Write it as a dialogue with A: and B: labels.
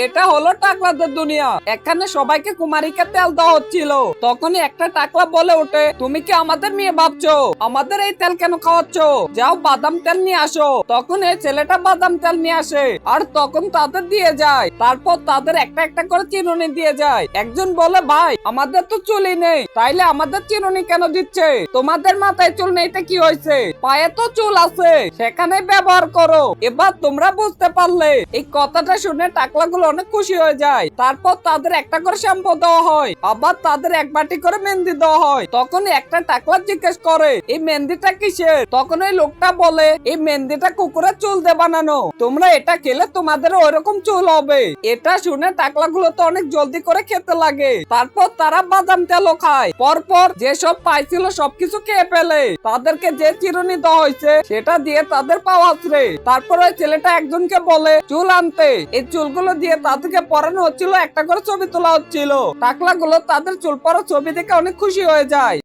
A: এটা হলো টাকলাদের দুনিয়া। এখানে সবাইকে কুমারীকে তেল দেওয়া হচ্ছিল। তখনই একটা টাকলা বলে ওঠে, তুমি কি আমাদের মেয়ে ভাবছো? আমাদের এই তেল কেন খাওয়াচ্ছ? যাও বাদাম তেল নিয়ে আসো। তখন এই ছেলেটা বাদাম তেল নিয়ে আসে আর তখন তাদের দিয়ে যায়। তারপর তাদের একটা একটা করে চিরুনি দিয়ে যায়। একজন বলে, ভাই আমাদের তো চুলই নেই, তাইলে আমাদের চিরুনি কেন দিচ্ছে? তোমাদের মাথায় চুল নেই তো কি হয়েছে? পায়ে তো চুল আছে, সেখানে ব্যবহার করো। এবার তোমরা বুঝতে পারলে। এই কথাটা শুনে টাকলাগুলো অনেক খুশি হয়ে যায়। তারপর তাদের একটা করে শ্যাম্পু দেওয়া হয়, আবার তাদের এক বাটি করে মেহেন্দি দেওয়া হয়। তখন একটা টাকলা জিজ্ঞেস করে, এই মেহেন্দিটা কিসের? তখন ওই লোকটা বলে, এই মেহেন্দিটা কুকুরের চুল দিয়ে বানানো। তোমরা এটা খেলে তোমাদের ওইরকম চুল হবে। এটা শুনে টাকলাগুলো তো অনেক জলদি করে খেতে লাগে। তারপর তারা বাদাম তেলও খায়। পরপর যেসব পাইছিল সবকিছু খেয়ে ফেলে। তাদেরকে যে চিরুনি দেওয়া হয়েছে সেটা দিয়ে তাদের পাওয়া আছড়ে। তারপর ওই ছেলেটা একজনকে বলে চুল আনতে। এই চুলগুলো দিয়ে তাদেরকে পরানো হচ্ছিল, একটা করে ছবি তোলা হচ্ছিল। টাকলাগুলো তাদের চুল পরা ছবি দেখে অনেক খুশি হয়ে যায়।